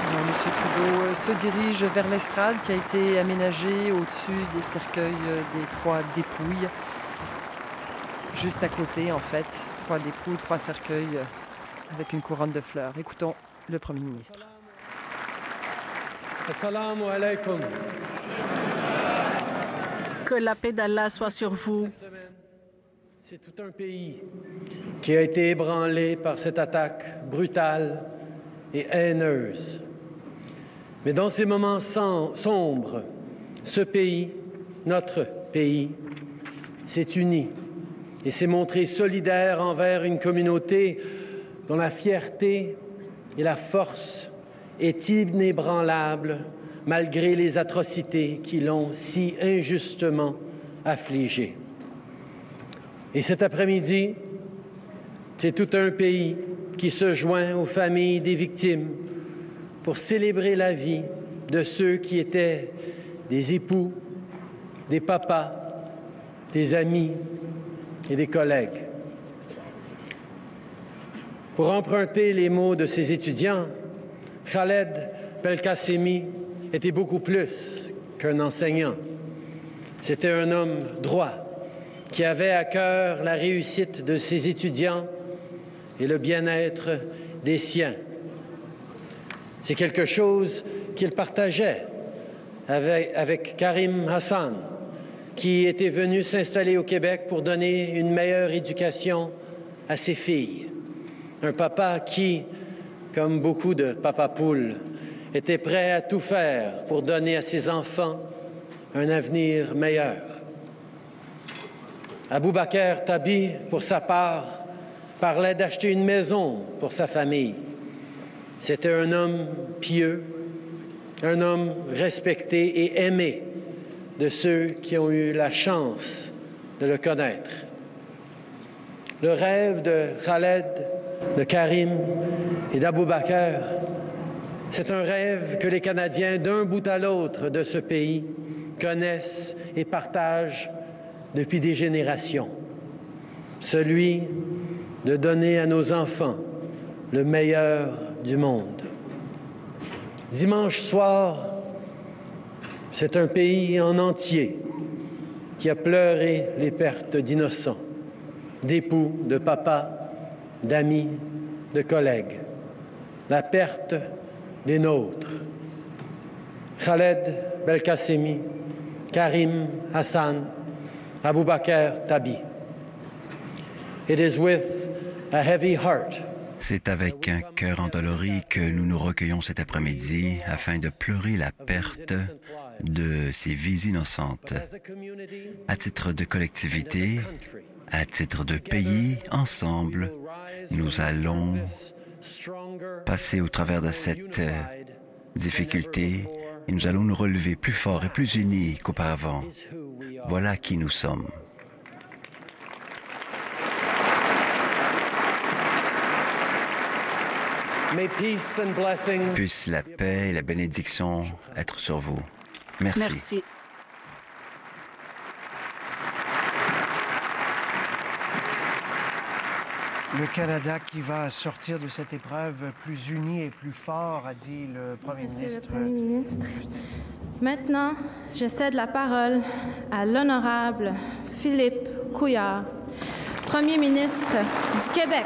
Monsieur Trudeau se dirige vers l'estrade qui a été aménagée au-dessus des cercueils des 3 dépouilles. Juste à côté, en fait, 3 dépouilles, 3 cercueils avec une couronne de fleurs. Écoutons le Premier ministre. Assalamu alaikum. Que la paix d'Allah soit sur vous. C'est tout un pays qui a été ébranlé par cette attaque brutale et haineuse. Mais dans ces moments sombres, ce pays, notre pays, s'est uni et s'est montré solidaire envers une communauté dont la fierté et la force est inébranlable malgré les atrocités qui l'ont si injustement affligé. Et cet après-midi, c'est tout un pays qui se joint aux familles des victimes pour célébrer la vie de ceux qui étaient des époux, des papas, des amis et des collègues. Pour emprunter les mots de ses étudiants, Khaled Belkacemi était beaucoup plus qu'un enseignant. C'était un homme droit qui avait à cœur la réussite de ses étudiants et le bien-être des siens. C'est quelque chose qu'il partageait avec Karim Hassan, qui était venu s'installer au Québec pour donner une meilleure éducation à ses filles. Un papa qui, comme beaucoup de papas-poules, était prêt à tout faire pour donner à ses enfants un avenir meilleur. Aboubaker Tabi, pour sa part, parlait d'acheter une maison pour sa famille. C'était un homme pieux, un homme respecté et aimé de ceux qui ont eu la chance de le connaître. Le rêve de Khaled, de Karim et d'Aboubaker, c'est un rêve que les Canadiens, d'un bout à l'autre de ce pays, connaissent et partagent depuis des générations. Celui de donner à nos enfants le meilleur du monde. Dimanche soir, c'est un pays en entier qui a pleuré les pertes d'innocents, d'époux, de papas, d'amis, de collègues. La perte des nôtres. Khaled Belkacemi, Karim Hassan, Aboubaker Tabi. It is with a heavy heart. C'est avec un cœur endolori que nous nous recueillons cet après-midi afin de pleurer la perte de ces vies innocentes. À titre de collectivité, à titre de pays, ensemble, nous allons passer au travers de cette difficulté et nous allons nous relever plus forts et plus unis qu'auparavant. Voilà qui nous sommes. Puisse la paix et la bénédiction être sur vous. Merci. Merci. Le Canada qui va sortir de cette épreuve plus uni et plus fort, a dit le Premier ministre. Monsieur le Premier ministre, maintenant, je cède la parole à l'honorable Philippe Couillard, Premier ministre du Québec.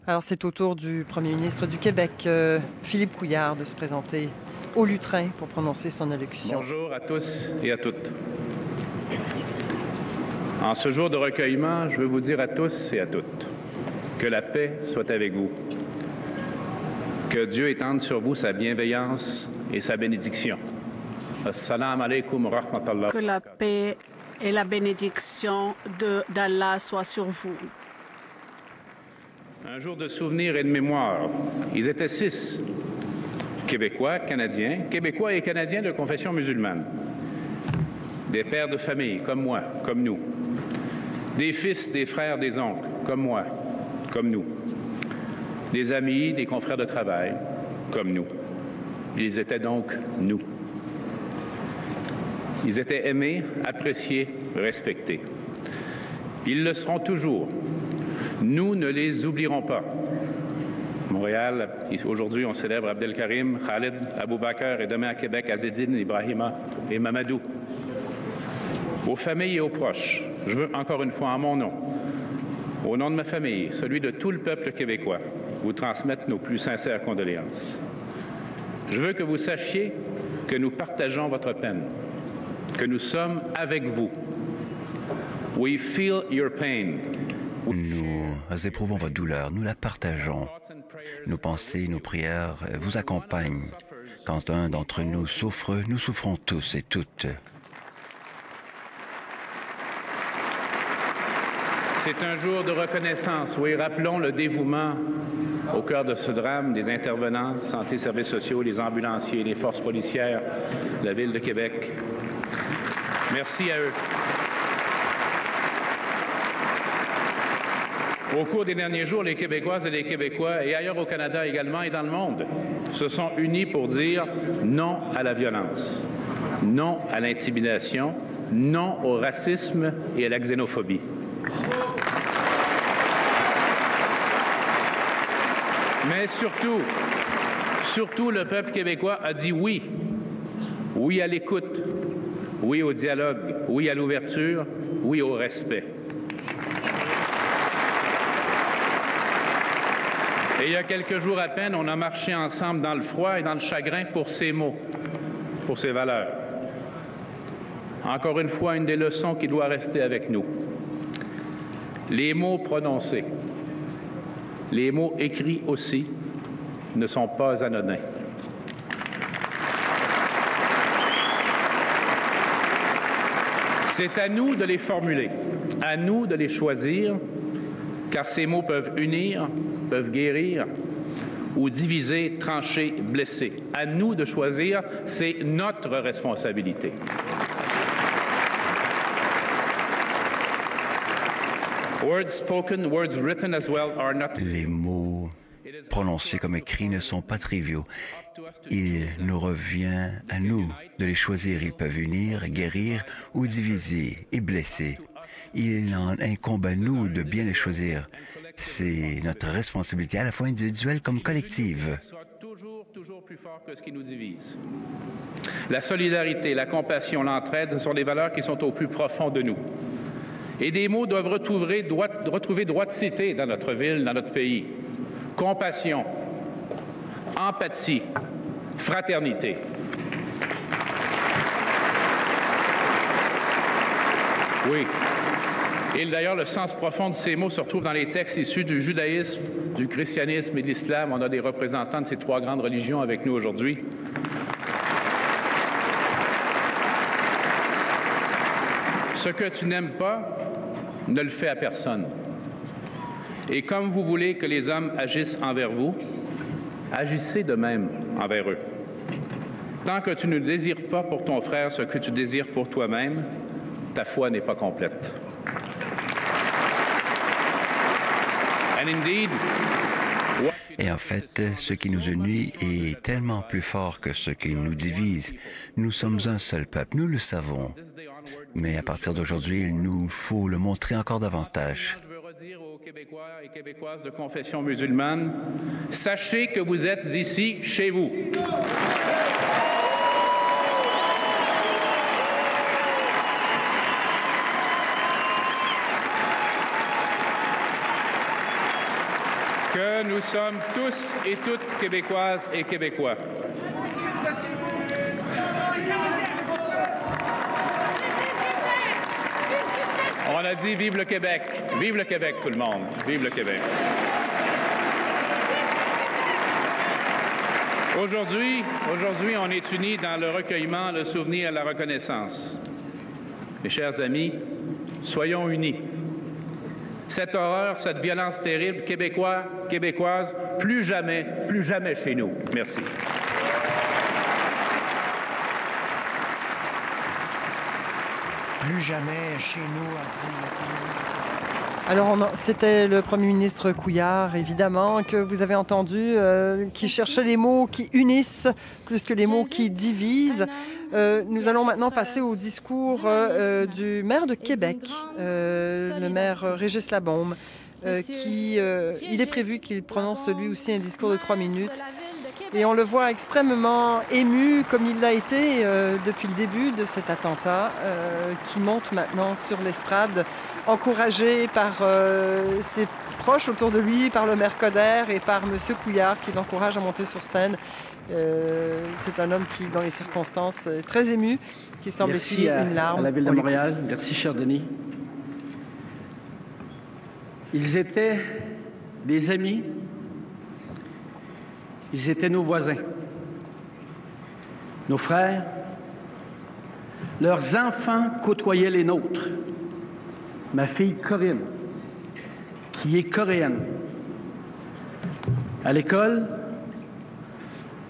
Alors, c'est au tour du Premier ministre du Québec, Philippe Couillard, de se présenter au lutrin pour prononcer son allocution. Bonjour à tous et à toutes. En ce jour de recueillement, je veux vous dire à tous et à toutes que la paix soit avec vous, que Dieu étende sur vous sa bienveillance et sa bénédiction. Assalamu alaikum wa rahmatullah. Que la paix et la bénédiction d'Allah soient sur vous. Un jour de souvenir et de mémoire. Ils étaient 6, Québécois et Canadiens de confession musulmane. Des pères de famille, comme moi, comme nous. Des fils, des frères, des oncles, comme moi, comme nous. Des amis, des confrères de travail, comme nous. Ils étaient donc nous. Ils étaient aimés, appréciés, respectés. Ils le seront toujours. Nous ne les oublierons pas. Montréal, aujourd'hui, on célèbre Abdelkarim, Khalid, Aboubakar et demain à Québec, Azedine, Ibrahima et Mamadou. Aux familles et aux proches, je veux encore une fois en mon nom, au nom de ma famille, celui de tout le peuple québécois, vous transmettre nos plus sincères condoléances. Je veux que vous sachiez que nous partageons votre peine, que nous sommes avec vous. We feel your pain. Nous éprouvons votre douleur, nous la partageons. Nos pensées, nos prières vous accompagnent. Quand un d'entre nous souffre, nous souffrons tous et toutes. C'est un jour de reconnaissance. Oui, rappelons le dévouement au cœur de ce drame des intervenants, santé, services sociaux, les ambulanciers, les forces policières, la Ville de Québec. Merci à eux. Au cours des derniers jours, les Québécoises et les Québécois, et ailleurs au Canada également et dans le monde, se sont unis pour dire non à la violence, non à l'intimidation, non au racisme et à la xénophobie. Mais surtout, le peuple québécois a dit oui. Oui à l'écoute, oui au dialogue, oui à l'ouverture, oui au respect. Et il y a quelques jours à peine, on a marché ensemble dans le froid et dans le chagrin pour ces mots, pour ces valeurs. Encore une fois, une des leçons qui doit rester avec nous. Les mots prononcés, les mots écrits aussi, ne sont pas anodins. C'est à nous de les formuler, à nous de les choisir, car ces mots peuvent unir, peuvent guérir ou diviser, trancher, blesser. À nous de choisir, c'est notre responsabilité. Words spoken, words written as well are not... Les mots prononcés comme écrits ne sont pas triviaux. Il nous revient à nous de les choisir. Ils peuvent unir, guérir ou diviser et blesser. Il en incombe à nous de bien les choisir. C'est notre responsabilité à la fois individuelle comme collective. Toujours plus fort que ce qui nous divise. La solidarité, la compassion, l'entraide, ce sont des valeurs qui sont au plus profond de nous. Et des mots doivent retrouver droiticité dans notre ville, dans notre pays. Compassion, empathie, fraternité. Oui. Et d'ailleurs, le sens profond de ces mots se retrouve dans les textes issus du judaïsme, du christianisme et de l'islam. On a des représentants de ces trois grandes religions avec nous aujourd'hui. Ce que tu n'aimes pas, ne le fais à personne. Et comme vous voulez que les hommes agissent envers vous, agissez de même envers eux. Tant que tu ne désires pas pour ton frère ce que tu désires pour toi-même, ta foi n'est pas complète. Et en fait, ce qui nous unit est tellement plus fort que ce qui nous divise. Nous sommes un seul peuple, nous le savons. Mais à partir d'aujourd'hui, il nous faut le montrer encore davantage. Je veux redire aux Québécois et Québécoises de confession musulmane, sachez que vous êtes ici chez vous. Que nous sommes tous et toutes Québécoises et Québécois. On a dit vive le Québec. Vive le Québec, tout le monde. Vive le Québec. Aujourd'hui, on est unis dans le recueillement, le souvenir et la reconnaissance. Mes chers amis, soyons unis. Cette horreur, cette violence terrible, Québécois, Québécoises, plus jamais chez nous. Merci. Plus jamais chez nous, a dit le Premier ministre. Alors, c'était le Premier ministre Couillard, évidemment, que vous avez entendu, qui cherchait les mots qui unissent plus que les mots qui divisent. Nous allons maintenant passer au discours du maire de Québec, le maire Régis Labaume, il est prévu qu'il prononce lui aussi un discours de 3 minutes. Et on le voit extrêmement ému, comme il l'a été depuis le début de cet attentat, qui monte maintenant sur l'estrade, encouragé par ses proches autour de lui, par le maire Coder et par M. Couillard, qui l'encourage à monter sur scène. C'est un homme qui, dans les circonstances, est très ému, qui semble essuyer une larme. Merci à la Ville de Montréal. Merci, cher Denis. Ils étaient des amis. Ils étaient nos voisins, nos frères. Leurs enfants côtoyaient les nôtres. Ma fille Corinne, qui est coréenne, à l'école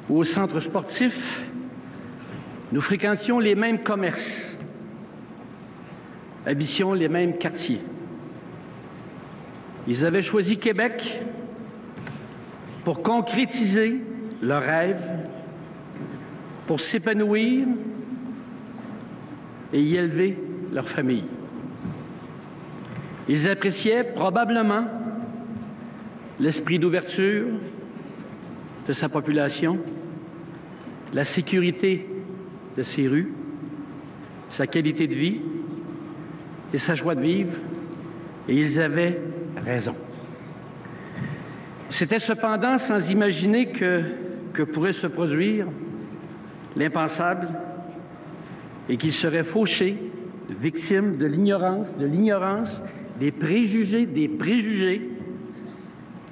ou au centre sportif, nous fréquentions les mêmes commerces, habitions les mêmes quartiers. Ils avaient choisi Québec pour concrétiser leurs rêves, pour s'épanouir et y élever leur famille. Ils appréciaient probablement l'esprit d'ouverture de sa population, la sécurité de ses rues, sa qualité de vie et sa joie de vivre, et ils avaient raison. C'était cependant sans imaginer que pourrait se produire l'impensable et qu'ils seraient fauchés, victimes de l'ignorance, des préjugés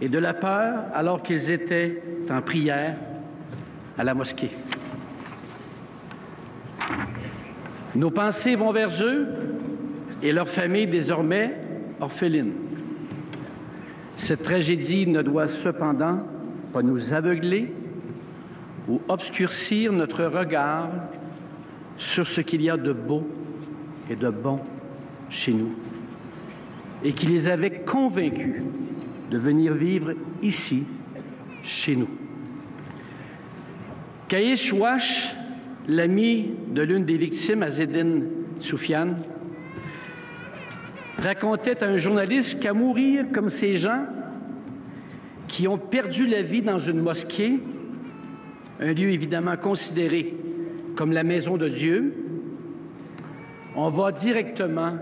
et de la peur alors qu'ils étaient en prière à la mosquée. Nos pensées vont vers eux et leur famille désormais orpheline. Cette tragédie ne doit cependant pas nous aveugler ou obscurcir notre regard sur ce qu'il y a de beau et de bon chez nous et qui les avait convaincus de venir vivre ici, chez nous. Kaïs Wash, l'ami de l'une des victimes, Azedine Soufiane, racontait à un journaliste qu'à mourir comme ces gens qui ont perdu la vie dans une mosquée, un lieu évidemment considéré comme la maison de Dieu, on va directement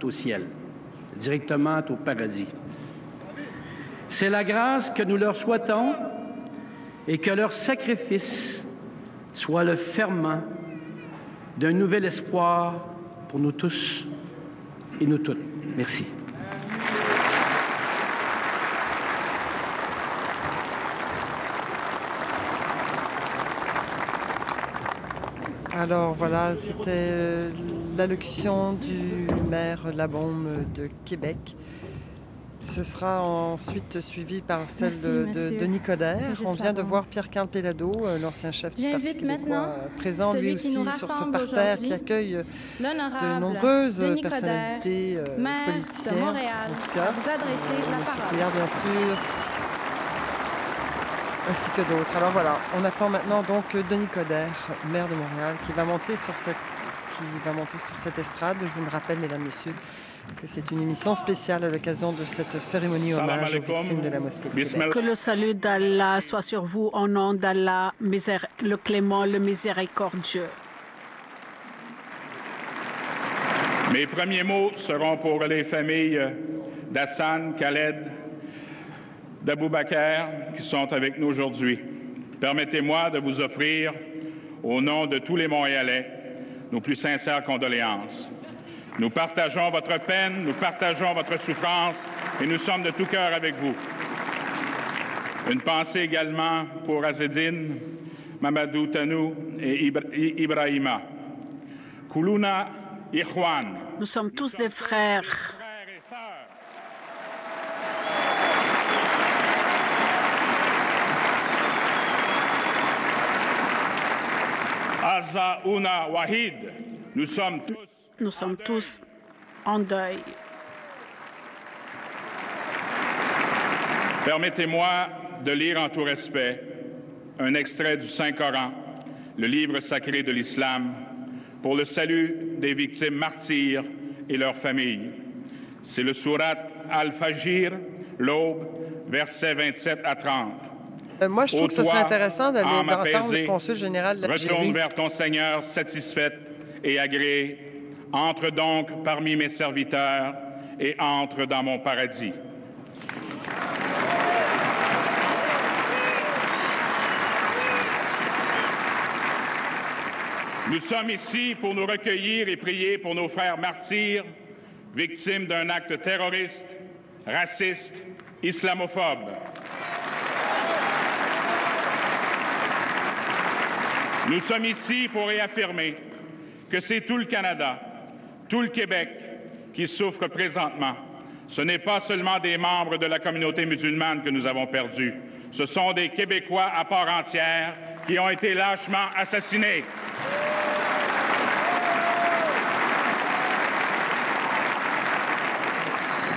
au ciel, directement au paradis. C'est la grâce que nous leur souhaitons et que leur sacrifice soit le ferment d'un nouvel espoir pour nous tous et nous toutes. Merci. Alors voilà, c'était l'allocution du maire Labaume de Québec. Ce sera ensuite suivi par celle de Denis Coder. On vient de voir Pierre-Carl Péladeau, l'ancien chef du Parti québécois, présent lui aussi sur ce parterre qui accueille de nombreuses personnalités politiciennes. En tout cas, M. Couillard, bien sûr, ainsi que d'autres. Alors voilà, on attend maintenant donc Denis Coder, maire de Montréal, qui va monter sur cette estrade. Je vous le rappelle, mesdames, messieurs, que c'est une émission spéciale à l'occasion de cette cérémonie hommage aux victimes de la mosquée de Québec. Que le salut d'Allah soit sur vous au nom d'Allah, le clément, le miséricordieux. Mes premiers mots seront pour les familles d'Hassan, Khaled, d'Aboubacar qui sont avec nous aujourd'hui. Permettez-moi de vous offrir, au nom de tous les Montréalais, nos plus sincères condoléances. Nous partageons votre peine, nous partageons votre souffrance et nous sommes de tout cœur avec vous. Une pensée également pour Azedine, Mamadou Tanou et Ibrahima. Kuluna Ikhwan. Nous sommes tous des frères. Azaouna Wahid. Nous sommes tous en deuil. Permettez-moi de lire en tout respect un extrait du Saint-Coran, le livre sacré de l'Islam, pour le salut des victimes martyrs et leurs familles. C'est le Surat Al-Fajr, l'Aube, versets 27 à 30. Moi, je trouve que ce serait intéressant d'entendre le consul général de l'Algérie. Retourne vers ton Seigneur satisfaite et agréée. Entre donc parmi mes serviteurs et entre dans mon paradis. Nous sommes ici pour nous recueillir et prier pour nos frères martyrs, victimes d'un acte terroriste, raciste, islamophobe. Nous sommes ici pour réaffirmer que c'est tout le Canada, tout le Québec qui souffre présentement. Ce n'est pas seulement des membres de la communauté musulmane que nous avons perdus. Ce sont des Québécois à part entière qui ont été lâchement assassinés.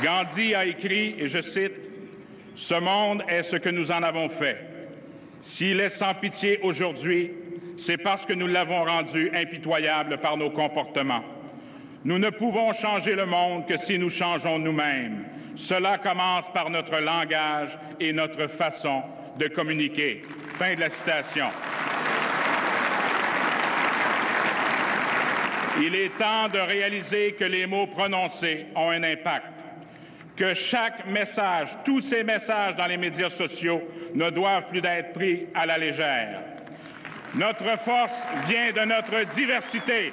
Gandhi a écrit, et je cite, « Ce monde est ce que nous en avons fait. S'il est sans pitié aujourd'hui, c'est parce que nous l'avons rendu impitoyable par nos comportements. Nous ne pouvons changer le monde que si nous changeons nous-mêmes. Cela commence par notre langage et notre façon de communiquer. » Fin de la citation. Il est temps de réaliser que les mots prononcés ont un impact, que chaque message, tous ces messages dans les médias sociaux ne doivent plus être pris à la légère. Notre force vient de notre diversité.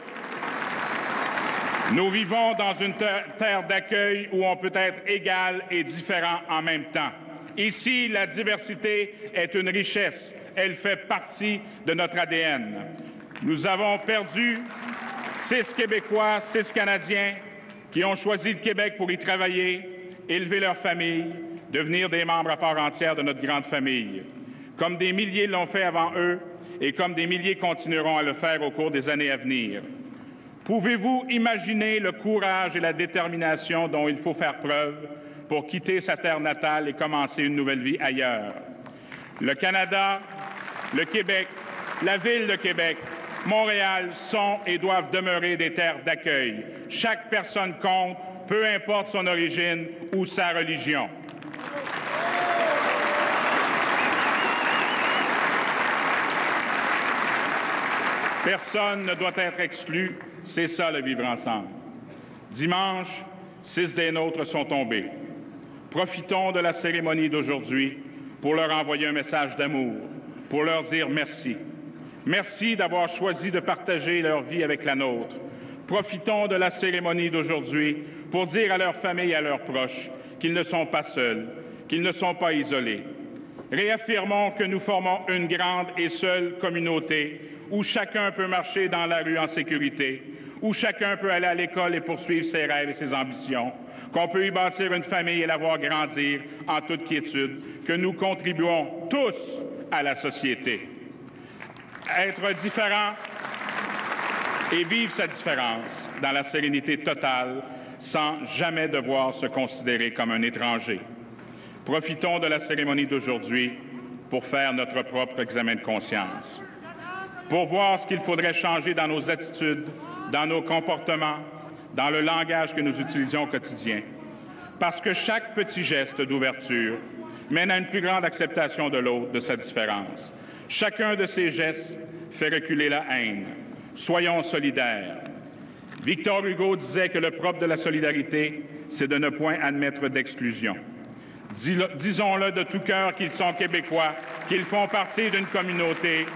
Nous vivons dans une terre d'accueil où on peut être égal et différent en même temps. Ici, la diversité est une richesse. Elle fait partie de notre ADN. Nous avons perdu 6 Québécois, 6 Canadiens qui ont choisi le Québec pour y travailler, élever leur famille, devenir des membres à part entière de notre grande famille. Comme des milliers l'ont fait avant eux et comme des milliers continueront à le faire au cours des années à venir. Pouvez-vous imaginer le courage et la détermination dont il faut faire preuve pour quitter sa terre natale et commencer une nouvelle vie ailleurs? Le Canada, le Québec, la Ville de Québec, Montréal sont et doivent demeurer des terres d'accueil. Chaque personne compte, peu importe son origine ou sa religion. Personne ne doit être exclu. C'est ça, le vivre ensemble. Dimanche, 6 des nôtres sont tombés. Profitons de la cérémonie d'aujourd'hui pour leur envoyer un message d'amour, pour leur dire merci. Merci d'avoir choisi de partager leur vie avec la nôtre. Profitons de la cérémonie d'aujourd'hui pour dire à leurs familles et à leurs proches qu'ils ne sont pas seuls, qu'ils ne sont pas isolés. Réaffirmons que nous formons une grande et seule communauté où chacun peut marcher dans la rue en sécurité, où chacun peut aller à l'école et poursuivre ses rêves et ses ambitions, qu'on peut y bâtir une famille et la voir grandir en toute quiétude, que nous contribuons tous à la société. Être différent et vivre sa différence dans la sérénité totale sans jamais devoir se considérer comme un étranger. Profitons de la cérémonie d'aujourd'hui pour faire notre propre examen de conscience, pour voir ce qu'il faudrait changer dans nos attitudes, dans nos comportements, dans le langage que nous utilisons au quotidien. Parce que chaque petit geste d'ouverture mène à une plus grande acceptation de l'autre, de sa différence. Chacun de ces gestes fait reculer la haine. Soyons solidaires. Victor Hugo disait que le propre de la solidarité, c'est de ne point admettre d'exclusion. Disons-le de tout cœur qu'ils sont Québécois, qu'ils font partie d'une communauté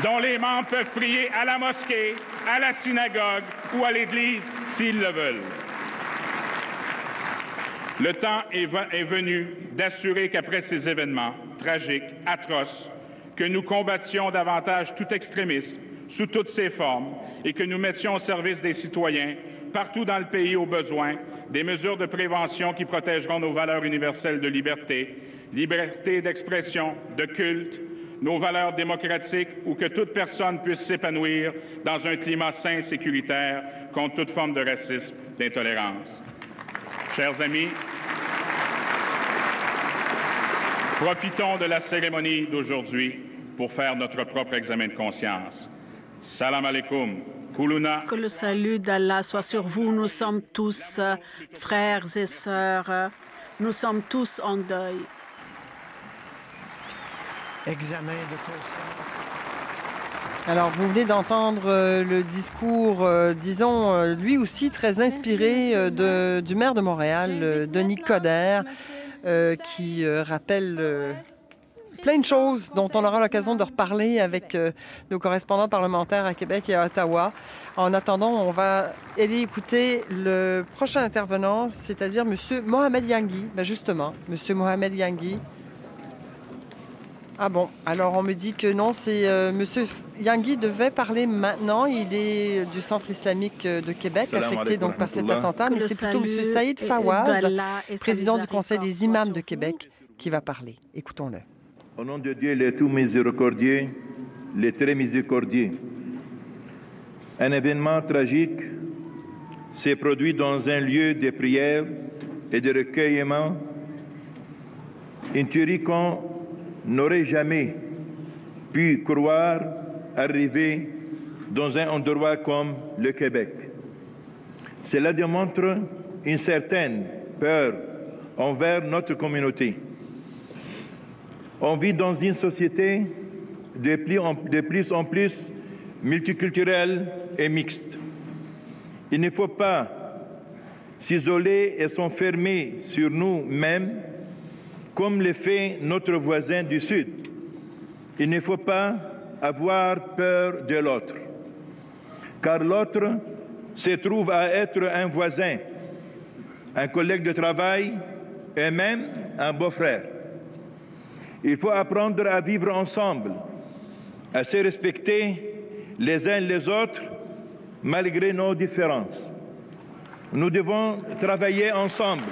dont les membres peuvent prier à la mosquée, à la synagogue ou à l'église s'ils le veulent. Le temps est venu d'assurer qu'après ces événements tragiques, atroces, que nous combattions davantage tout extrémisme sous toutes ses formes et que nous mettions au service des citoyens partout dans le pays au besoin des mesures de prévention qui protégeront nos valeurs universelles de liberté, liberté d'expression, de culte, nos valeurs démocratiques ou que toute personne puisse s'épanouir dans un climat sain et sécuritaire contre toute forme de racisme, d'intolérance. Chers amis, Profitons de la cérémonie d'aujourd'hui pour faire notre propre examen de conscience. Salam alaikum. Kuluna. Que le salut d'Allah soit sur vous. Nous sommes tous frères et sœurs. Nous sommes tous en deuil. Examen de conscience. Alors, vous venez d'entendre le discours, disons, lui aussi très inspiré du maire de Montréal, Denis Coderre, qui rappelle plein de choses dont on aura l'occasion de reparler avec nos correspondants parlementaires à Québec et à Ottawa. En attendant, on va aller écouter le prochain intervenant, c'est-à-dire M. Mohamed Yangui. Ben justement, M. Mohamed Yangui. Ah bon, alors on me dit que non, c'est M. Yangui devait parler maintenant. Il est du Centre islamique de Québec, affecté donc par cet attentat, mais c'est plutôt M. Saïd Fawaz, président du Conseil des imams de Québec, qui va parler. Écoutons-le. Au nom de Dieu, le tout miséricordieux, le très miséricordieux, un événement tragique s'est produit dans un lieu de prière et de recueillement, une tuerie qu'on n'aurait jamais pu croire arriver dans un endroit comme le Québec. Cela démontre une certaine peur envers notre communauté. On vit dans une société de plus en plus multiculturelle et mixte. Il ne faut pas s'isoler et s'enfermer sur nous-mêmes comme le fait notre voisin du Sud. Il ne faut pas avoir peur de l'autre, car l'autre se trouve à être un voisin, un collègue de travail et même un beau-frère. Il faut apprendre à vivre ensemble, à se respecter les uns les autres malgré nos différences. Nous devons travailler ensemble.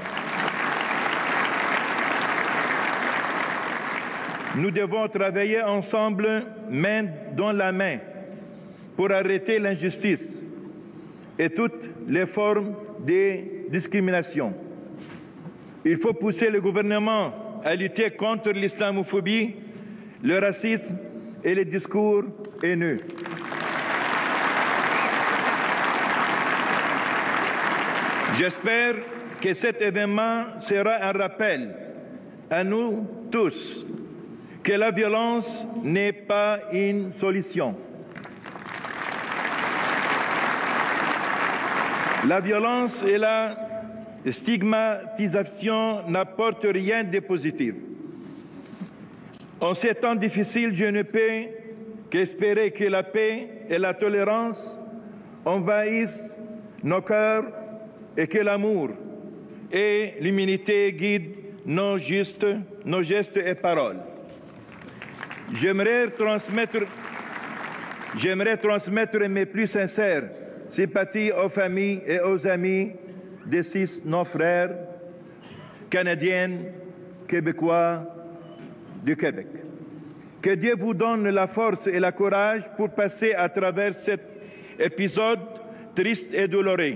Nous devons travailler ensemble, main dans la main, pour arrêter l'injustice et toutes les formes de discrimination. Il faut pousser le gouvernement à lutter contre l'islamophobie, le racisme et les discours haineux. J'espère que cet événement sera un rappel à nous tous que la violence n'est pas une solution. La violence et la stigmatisation n'apportent rien de positif. En ces temps difficiles, je ne peux qu'espérer que la paix et la tolérance envahissent nos cœurs et que l'amour et l'humanité guident nos gestes et paroles. J'aimerais transmettre mes plus sincères sympathies aux familles et aux amis des 6 nos frères canadiens, québécois du Québec. Que Dieu vous donne la force et le courage pour passer à travers cet épisode triste et douloureux.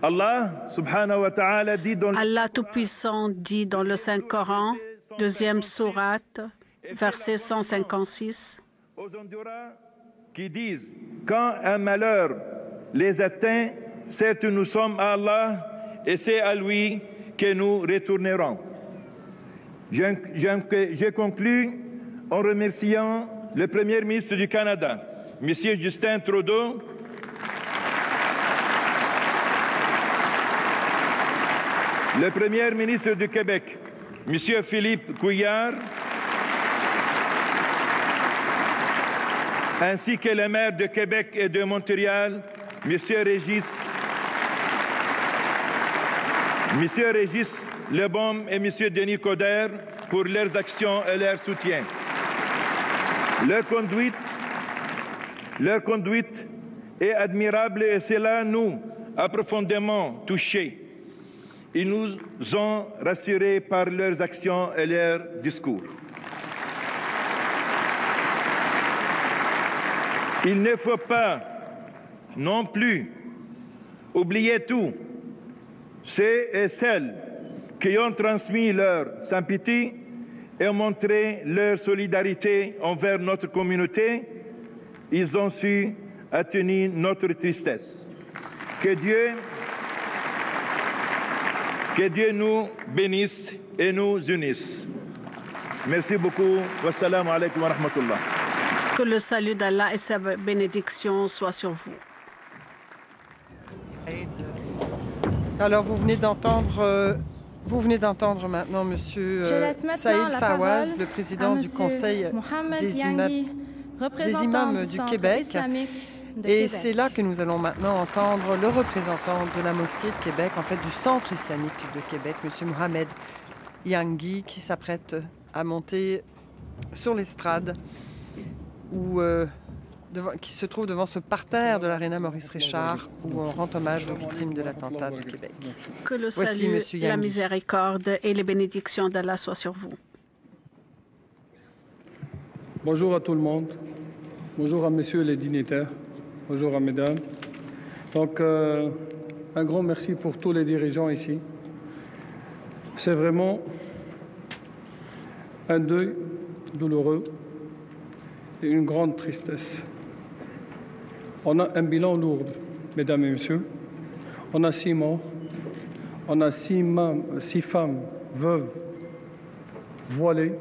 Allah subhanahu wa ta'ala dit dans Allah Tout-Puissant dit dans le Saint-Coran, 2e sourate, verset 156. Aux Honduras qui disent quand un malheur les atteint, certes nous sommes à Allah et c'est à lui que nous retournerons. Je conclus en remerciant le Premier ministre du Canada, M. Justin Trudeau, le Premier ministre du Québec, M. Philippe Couillard, ainsi que les maires de Québec et de Montréal, M. Régis Lebaume et M. Denis Coderre, pour leurs actions et leur soutien. Leur conduite est admirable et cela nous a profondément touchés. Ils nous ont rassurés par leurs actions et leurs discours. Il ne faut pas non plus oublier tous ceux et celles qui ont transmis leur sympathie et ont montré leur solidarité envers notre communauté, ils ont su atténuer notre tristesse. Que Dieu nous bénisse et nous unisse. Merci beaucoup. Wassalamu alaikum wa rahmatullah. Que le salut d'Allah et sa bénédiction soient sur vous. Alors, vous venez d'entendre maintenant M. Saïd Fawaz, le président du Conseil des imams du Québec. Et c'est là que nous allons maintenant entendre le représentant de la mosquée de Québec, en fait du centre islamique de Québec, M. Mohamed Yangui, qui s'apprête à monter sur l'estrade qui se trouve devant ce parterre de l'Arena Maurice Richard où on rend hommage aux victimes de l'attentat de Québec. Que le salut, la miséricorde et les bénédictions d'Allah soient sur vous. Bonjour à tout le monde. Bonjour à messieurs les dignitaires. Bonjour à mesdames. Donc, un grand merci pour tous les dirigeants ici. C'est vraiment un deuil douloureux et une grande tristesse. On a un bilan lourd, mesdames et messieurs. On a 6 morts. On a 6 femmes veuves, voilées,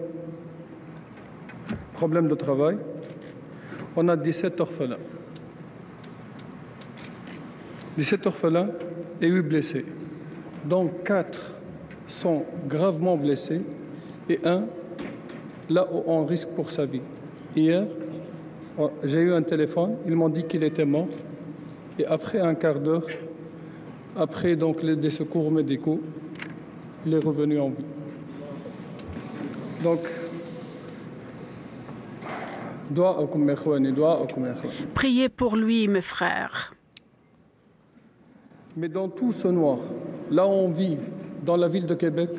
problèmes de travail. On a 17 orphelins. 17 orphelins et 8 blessés, dont 4 sont gravement blessés et 1 là où on risque pour sa vie. Hier, j'ai eu un téléphone, ils m'ont dit qu'il était mort et après un quart d'heure, après donc des secours médicaux, il est revenu en vie. Donc, priez pour lui, mes frères. Mais dans tout ce noir, là où on vit, dans la ville de Québec,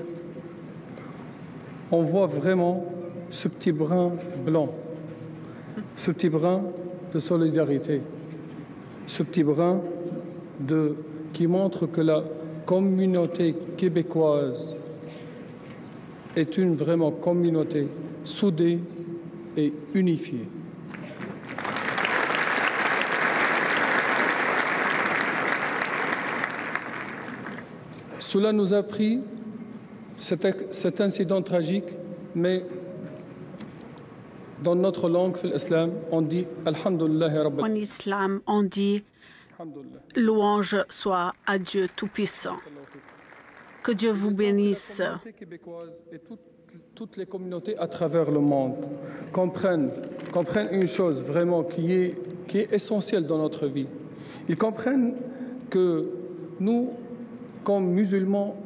on voit vraiment ce petit brin blanc, ce petit brin de solidarité, ce petit brin qui montre que la communauté québécoise est une vraiment communauté soudée et unifiée. Cela nous a pris cet incident tragique, mais dans notre langue, l'islam, on dit Alhamdulillah Rabbil. En islam, on dit louange soit à Dieu Tout-Puissant. Que Dieu vous bénisse. Et toutes les communautés à travers le monde comprennent une chose vraiment qui est essentielle dans notre vie. Ils comprennent que nous, comme musulmans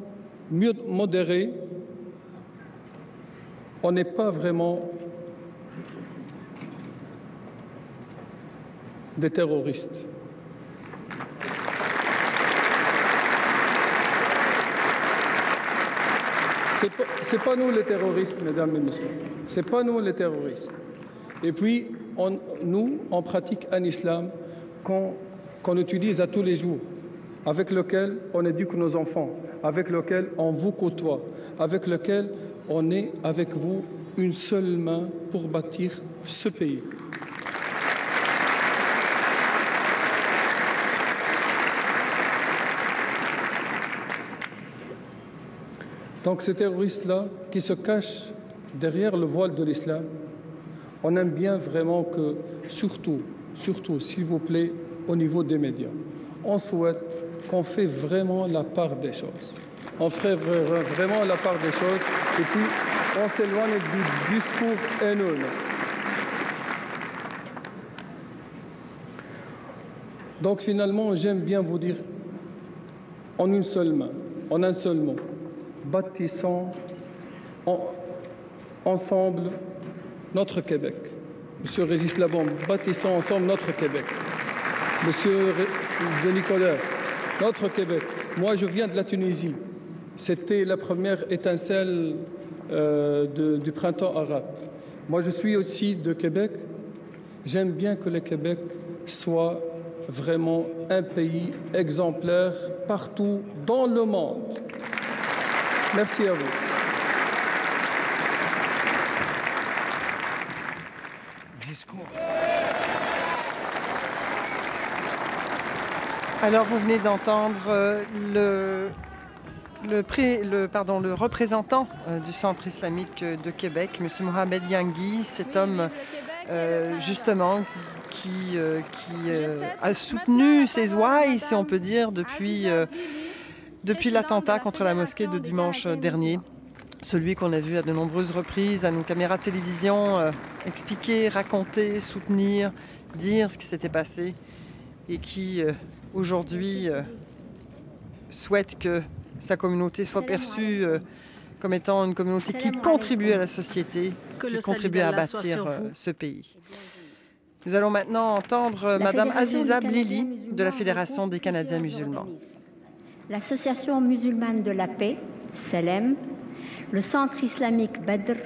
mieux modérés, on n'est pas vraiment des terroristes. C'est pas nous les terroristes, mesdames et messieurs. C'est pas nous les terroristes. Et puis, nous, on pratique un islam qu'on utilise à tous les jours, avec lequel on éduque nos enfants, avec lequel on vous côtoie, avec lequel on est avec vous une seule main pour bâtir ce pays. Donc ces terroristes-là qui se cachent derrière le voile de l'islam, on aime bien vraiment que, surtout, s'il vous plaît, au niveau des médias, on souhaite qu'on fait vraiment la part des choses. On ferait vraiment la part des choses et puis on s'éloigne du discours haineux. Donc finalement, j'aime bien vous dire en une seule main, en un seul mot, bâtissons ensemble notre Québec. Monsieur Régis Labombe, bâtissons ensemble notre Québec. Monsieur Denis Coderre, notre Québec. Moi, je viens de la Tunisie. C'était la première étincelle du printemps arabe. Moi, je suis aussi de Québec. J'aime bien que le Québec soit vraiment un pays exemplaire partout dans le monde. Merci à vous. Alors, vous venez d'entendre le représentant du Centre islamique de Québec, M. Mohamed Yangui, cet homme justement qui a soutenu ses ouailles, si on peut dire, depuis l'attentat contre la mosquée de dimanche dernier. Celui qu'on a vu à de nombreuses reprises à nos caméras de télévision expliquer, raconter, soutenir, dire ce qui s'était passé et qui aujourd'hui souhaite que sa communauté soit perçue comme étant une communauté qui contribue à la société, qui contribue à bâtir ce pays. Nous allons maintenant entendre Mme Aziza Blili de la Fédération des Canadiens musulmans. L'Association musulmane de la paix, SELEM, le Centre islamique Badr,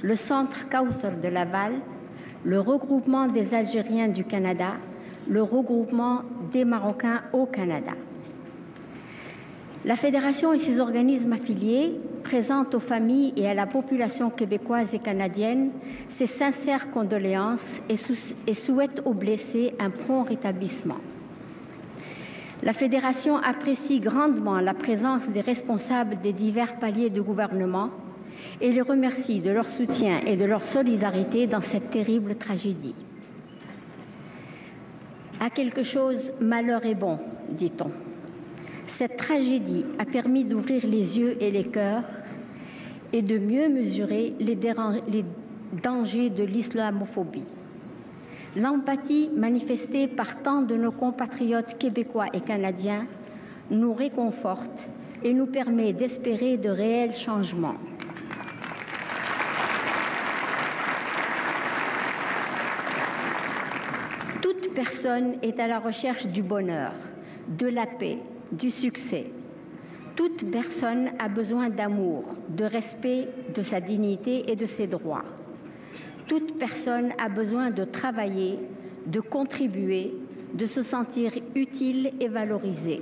le Centre Kawthar de Laval, le regroupement des Algériens du Canada, le regroupement des Marocains au Canada. La Fédération et ses organismes affiliés présentent aux familles et à la population québécoise et canadienne ses sincères condoléances et souhaitent aux blessés un prompt rétablissement. La Fédération apprécie grandement la présence des responsables des divers paliers de gouvernement et les remercie de leur soutien et de leur solidarité dans cette terrible tragédie. À quelque chose, malheur est bon, dit-on. Cette tragédie a permis d'ouvrir les yeux et les cœurs et de mieux mesurer les dangers de l'islamophobie. L'empathie manifestée par tant de nos compatriotes québécois et canadiens nous réconforte et nous permet d'espérer de réels changements. Toute personne est à la recherche du bonheur, de la paix, du succès. Toute personne a besoin d'amour, de respect de sa dignité et de ses droits. Toute personne a besoin de travailler, de contribuer, de se sentir utile et valorisé.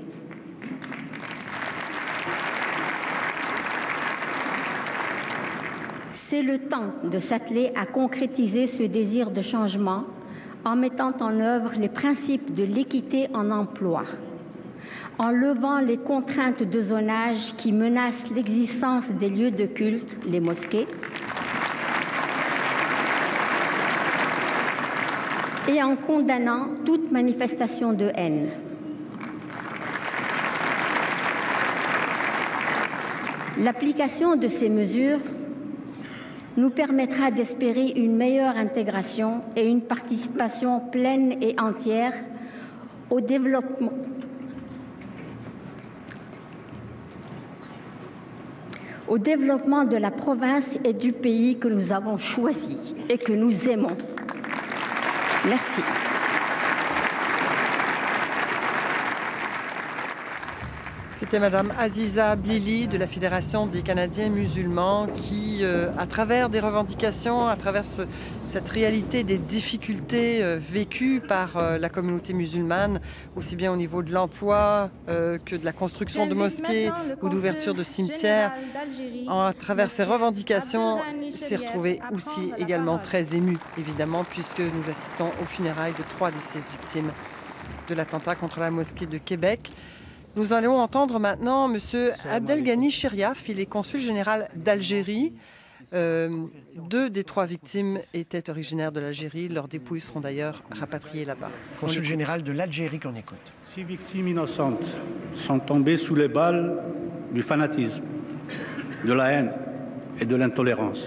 C'est le temps de s'atteler à concrétiser ce désir de changement en mettant en œuvre les principes de l'équité en emploi, en levant les contraintes de zonage qui menacent l'existence des lieux de culte, les mosquées, et en condamnant toute manifestation de haine. L'application de ces mesures nous permettra d'espérer une meilleure intégration et une participation pleine et entière au développement de la province et du pays que nous avons choisi et que nous aimons. Merci. C'était Mme Aziza Blili de la Fédération des Canadiens musulmans qui, à travers des revendications, à travers cette réalité des difficultés vécues par la communauté musulmane, aussi bien au niveau de l'emploi que de la construction de mosquées ou d'ouverture de cimetières, à travers ces revendications, s'est retrouvé aussi également très ému, évidemment, puisque nous assistons aux funérailles de 3 des 6 victimes de l'attentat contre la mosquée de Québec. Nous allons entendre maintenant M. Abdelghani Chériaf, il est consul général d'Algérie. 2 des 3 victimes étaient originaires de l'Algérie. Leurs dépouilles seront d'ailleurs rapatriées là-bas. Consul général de l'Algérie qu'on écoute. 6 victimes innocentes sont tombées sous les balles du fanatisme, de la haine et de l'intolérance.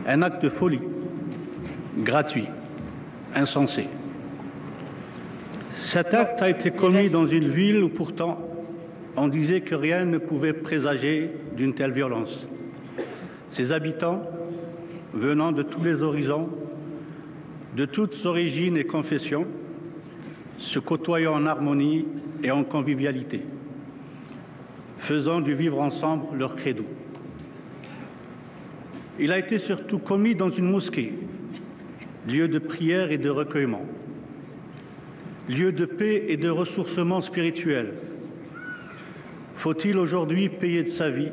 Un acte de folie, gratuit, insensé. Cet acte a été commis dans une ville où pourtant on disait que rien ne pouvait présager d'une telle violence. Ses habitants, venant de tous les horizons, de toutes origines et confessions, se côtoyant en harmonie et en convivialité, faisant du vivre ensemble leur credo. Il a été surtout commis dans une mosquée, lieu de prière et de recueillement, lieu de paix et de ressourcement spirituel. Faut-il aujourd'hui payer de sa vie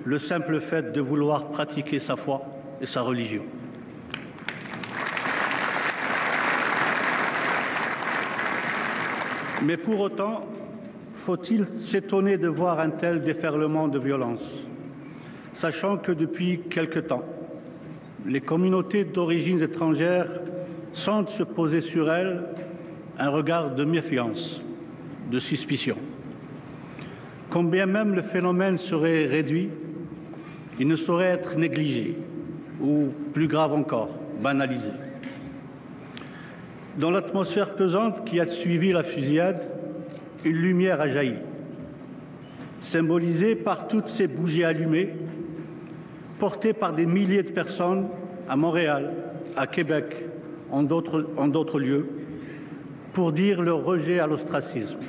le simple fait de vouloir pratiquer sa foi et sa religion? Mais pour autant, faut-il s'étonner de voir un tel déferlement de violence, sachant que depuis quelque temps, les communautés d'origines étrangères sentent se poser sur elles un regard de méfiance, de suspicion. Quand bien même le phénomène serait réduit, il ne saurait être négligé ou, plus grave encore, banalisé. Dans l'atmosphère pesante qui a suivi la fusillade, une lumière a jailli, symbolisée par toutes ces bougies allumées, portées par des milliers de personnes à Montréal, à Québec, en d'autres lieux, pour dire leur rejet à l'ostracisme.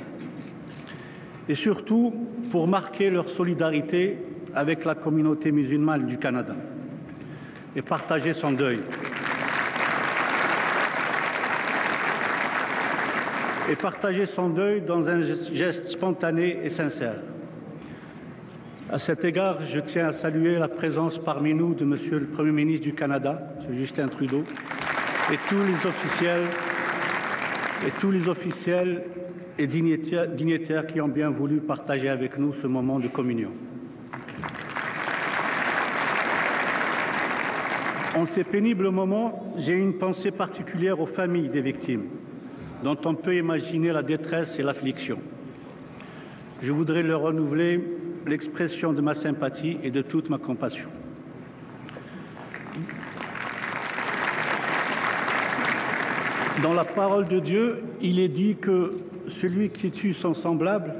Et surtout, pour marquer leur solidarité avec la communauté musulmane du Canada et partager son deuil. Et partager son deuil dans un geste spontané et sincère. À cet égard, je tiens à saluer la présence parmi nous de Monsieur le Premier ministre du Canada, M. Justin Trudeau, et tous les officiels et dignitaires qui ont bien voulu partager avec nous ce moment de communion. En ces pénibles moments, j'ai une pensée particulière aux familles des victimes, dont on peut imaginer la détresse et l'affliction. Je voudrais leur renouveler l'expression de ma sympathie et de toute ma compassion. Dans la parole de Dieu, il est dit que celui qui tue son semblable,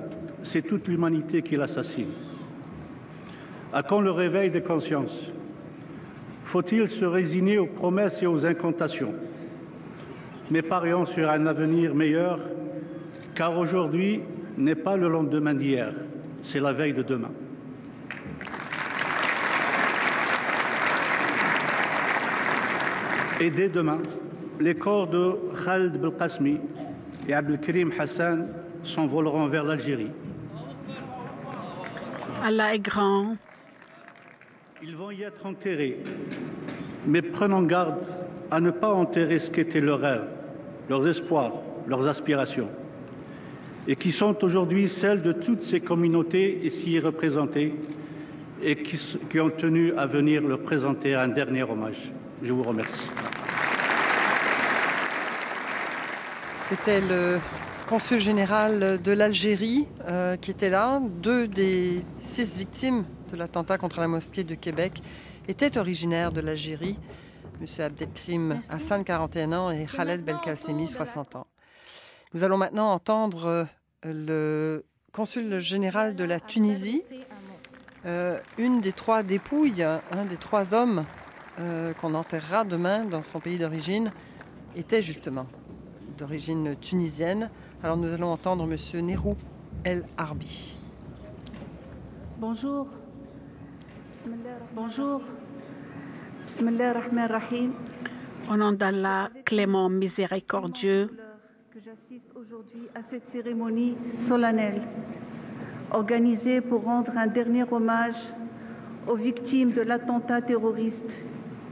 c'est toute l'humanité qui l'assassine. À quand le réveil des consciences? Faut-il se résigner aux promesses et aux incantations? Mais parions sur un avenir meilleur, car aujourd'hui n'est pas le lendemain d'hier, c'est la veille de demain. Et dès demain, les corps de Khaled Belkacemi et Abdelkrim Hassan s'envoleront vers l'Algérie. Allah est grand. Ils vont y être enterrés, mais prenons garde à ne pas enterrer ce qu'étaient leurs rêves, leurs espoirs, leurs aspirations, et qui sont aujourd'hui celles de toutes ces communautés ici représentées et qui ont tenu à venir leur présenter un dernier hommage. Je vous remercie. C'était le consul général de l'Algérie qui était là. 2 des 6 victimes de l'attentat contre la mosquée de Québec étaient originaires de l'Algérie. M. Abdelkrim Hassan, 41 ans, et Khaled Belkacemi, 60 ans. Nous allons maintenant entendre le consul général de la Tunisie. Une des 3 dépouilles, un des 3 hommes qu'on enterrera demain dans son pays d'origine, était justement d'origine tunisienne. Alors nous allons entendre M. Nerou El Arbi. Bonjour. Bonjour. Bismillahirrahmanirrahim. Au nom d'Allah, clément miséricordieux, Que j'assiste aujourd'hui à cette cérémonie solennelle organisée pour rendre un dernier hommage aux victimes de l'attentat terroriste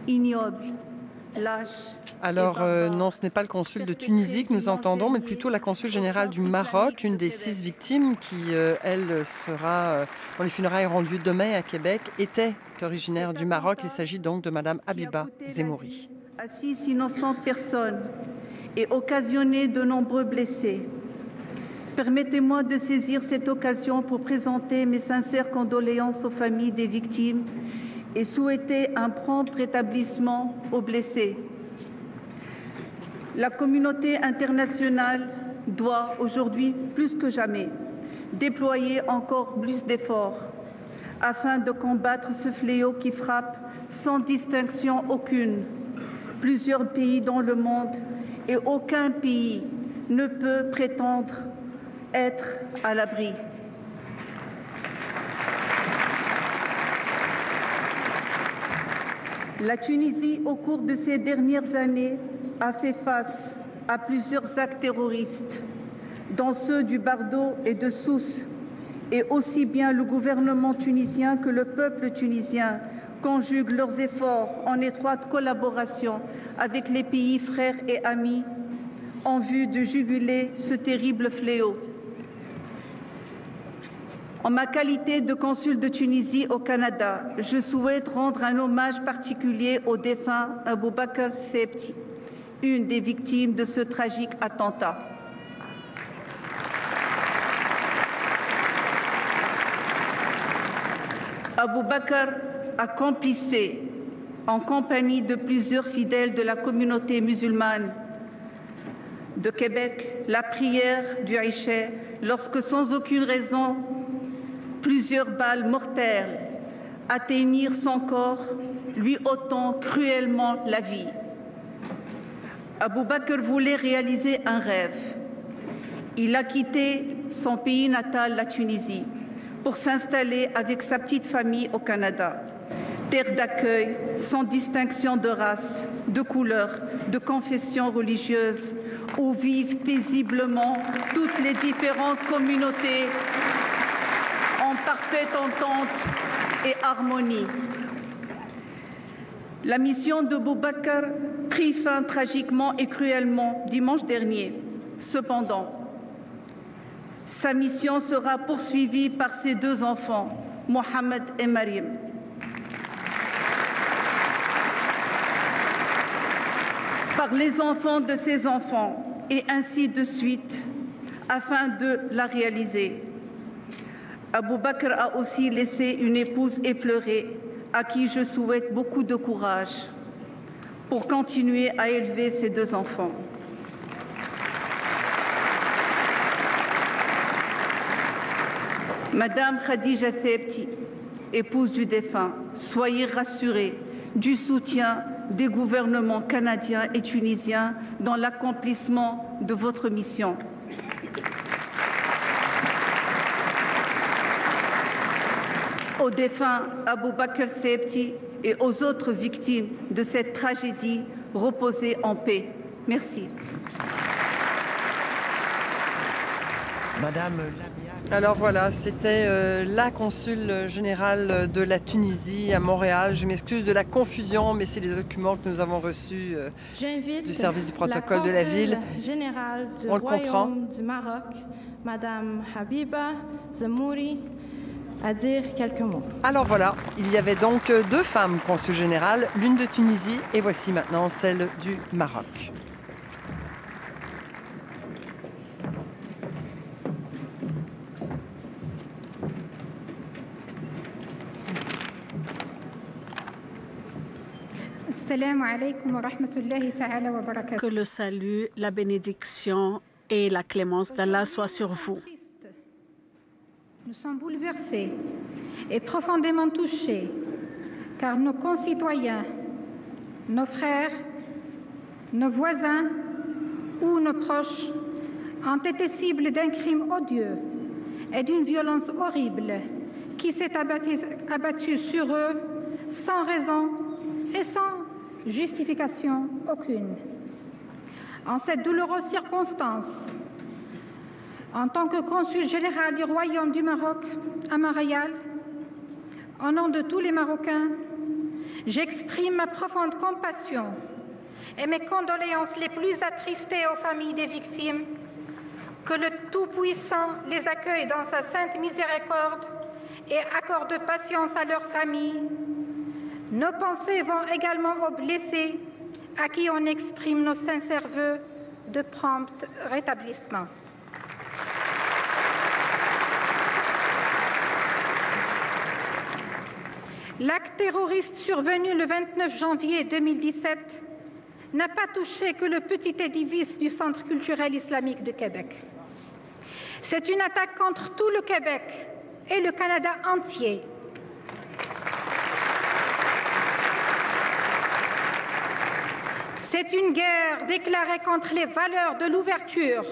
ignoble, lâche. Alors non, ce n'est pas le consul de Tunisie que nous entendons, mais plutôt la consul générale du Maroc, une des 6 victimes qui, elle, sera, dont les funérailles auront lieu demain à Québec, était originaire du Maroc. Il s'agit donc de Madame Habiba Zemouri. À 6 innocentes personnes et occasionné de nombreux blessés. Permettez-moi de saisir cette occasion pour présenter mes sincères condoléances aux familles des victimes et souhaiter un prompt rétablissement aux blessés. La communauté internationale doit aujourd'hui, plus que jamais, déployer encore plus d'efforts afin de combattre ce fléau qui frappe sans distinction aucune plusieurs pays dans le monde, et aucun pays ne peut prétendre être à l'abri. La Tunisie, au cours de ces dernières années, a fait face à plusieurs actes terroristes, dont ceux du Bardo et de Sousse, et aussi bien le gouvernement tunisien que le peuple tunisien conjuguent leurs efforts en étroite collaboration avec les pays frères et amis en vue de juguler ce terrible fléau. En ma qualité de consul de Tunisie au Canada, je souhaite rendre un hommage particulier au défunt Aboubakr Thebti, une des victimes de ce tragique attentat. Aboubakr accomplissait, en compagnie de plusieurs fidèles de la communauté musulmane de Québec, la prière du Isha lorsque, sans aucune raison, plusieurs balles mortelles atteignirent son corps, lui ôtant cruellement la vie. Aboubakr voulait réaliser un rêve. Il a quitté son pays natal, la Tunisie, pour s'installer avec sa petite famille au Canada. Terre d'accueil, sans distinction de race, de couleur, de confession religieuse, où vivent paisiblement toutes les différentes communautés en parfaite entente et harmonie. La mission de Aboubakr prit fin tragiquement et cruellement dimanche dernier. Cependant, sa mission sera poursuivie par ses deux enfants, Mohamed et Mariam. Par les enfants de ses enfants, et ainsi de suite, afin de la réaliser. Aboubakr a aussi laissé une épouse éplorée, à qui je souhaite beaucoup de courage pour continuer à élever ses deux enfants. Madame Khadija Thebti, épouse du défunt, soyez rassurée du soutien des gouvernements canadiens et tunisiens dans l'accomplissement de votre mission. Aux défunts Aboubakr Thebti et aux autres victimes de cette tragédie, reposez en paix. Merci. Madame. Alors voilà, c'était la consul générale de la Tunisie à Montréal. Je m'excuse de la confusion, mais c'est les documents que nous avons reçus du service du protocole de la ville. Générale du On le comprend. Royaume du Maroc, Madame Habiba Zamouri, à dire quelques mots. Alors voilà, il y avait donc deux femmes consul générales, l'une de Tunisie et voici maintenant celle du Maroc. Que le salut, la bénédiction et la clémence d'Allah soient sur vous. Nous sommes bouleversés et profondément touchés car nos concitoyens, nos frères, nos voisins ou nos proches ont été cibles d'un crime odieux et d'une violence horrible qui s'est abattue sur eux sans raison et sans justification aucune. En cette douloureuse circonstance, en tant que consul général du Royaume du Maroc à Montréal, au nom de tous les Marocains, j'exprime ma profonde compassion et mes condoléances les plus attristées aux familles des victimes. Que le Tout-Puissant les accueille dans sa sainte miséricorde et accorde patience à leurs familles. Nos pensées vont également aux blessés à qui on exprime nos sincères vœux de prompt rétablissement. L'acte terroriste survenu le 29 janvier 2017 n'a pas touché que le petit édifice du Centre culturel islamique de Québec. C'est une attaque contre tout le Québec et le Canada entier. C'est une guerre déclarée contre les valeurs de l'ouverture,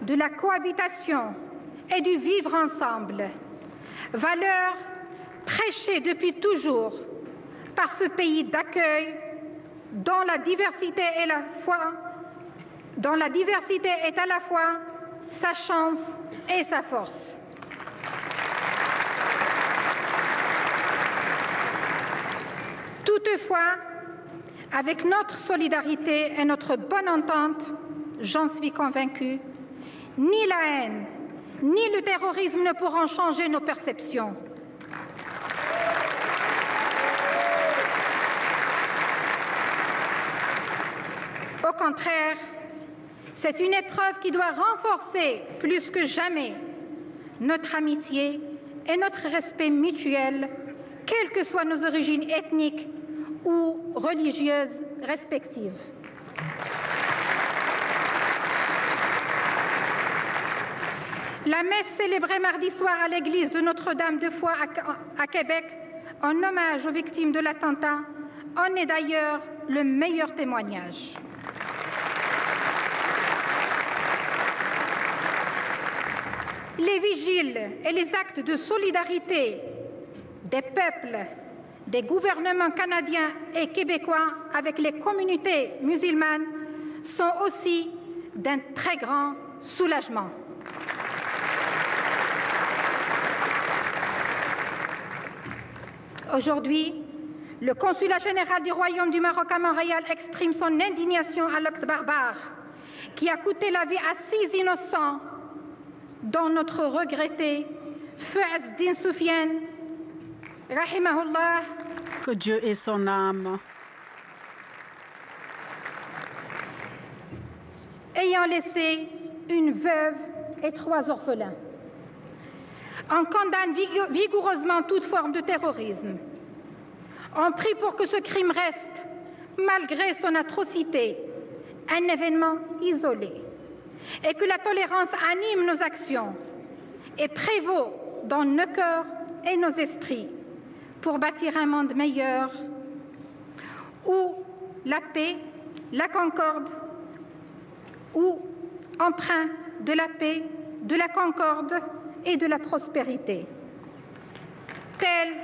de la cohabitation et du vivre ensemble, valeurs prêchées depuis toujours par ce pays d'accueil dont la diversité est à la fois sa chance et sa force. Toutefois, avec notre solidarité et notre bonne entente, j'en suis convaincue, ni la haine, ni le terrorisme ne pourront changer nos perceptions. Au contraire, c'est une épreuve qui doit renforcer plus que jamais notre amitié et notre respect mutuel, quelles que soient nos origines ethniques ou religieuses respectives. La messe célébrée mardi soir à l'église de Notre-Dame-de-Foix à Québec en hommage aux victimes de l'attentat en est d'ailleurs le meilleur témoignage. Les vigiles et les actes de solidarité des peuples, des gouvernements canadiens et québécois avec les communautés musulmanes sont aussi d'un très grand soulagement. Aujourd'hui, le consulat général du Royaume du Maroc à Montréal exprime son indignation à l'acte barbare qui a coûté la vie à 6 innocents, dont notre regretté Fouaz Din Soufiane, rahimahullah. Que Dieu ait son âme. Ayant laissé une veuve et 3 orphelins. On condamne vigoureusement toute forme de terrorisme. On prie pour que ce crime reste, malgré son atrocité, un événement isolé, et que la tolérance anime nos actions et prévaut dans nos cœurs et nos esprits pour bâtir un monde meilleur où la paix, la concorde, ou empreint de la paix, de la concorde et de la prospérité. Tels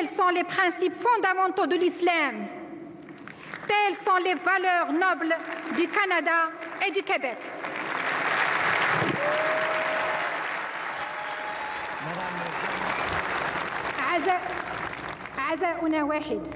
sont les principes fondamentaux de l'islam. Telles sont les valeurs nobles du Canada et du Québec. عزاؤنا واحد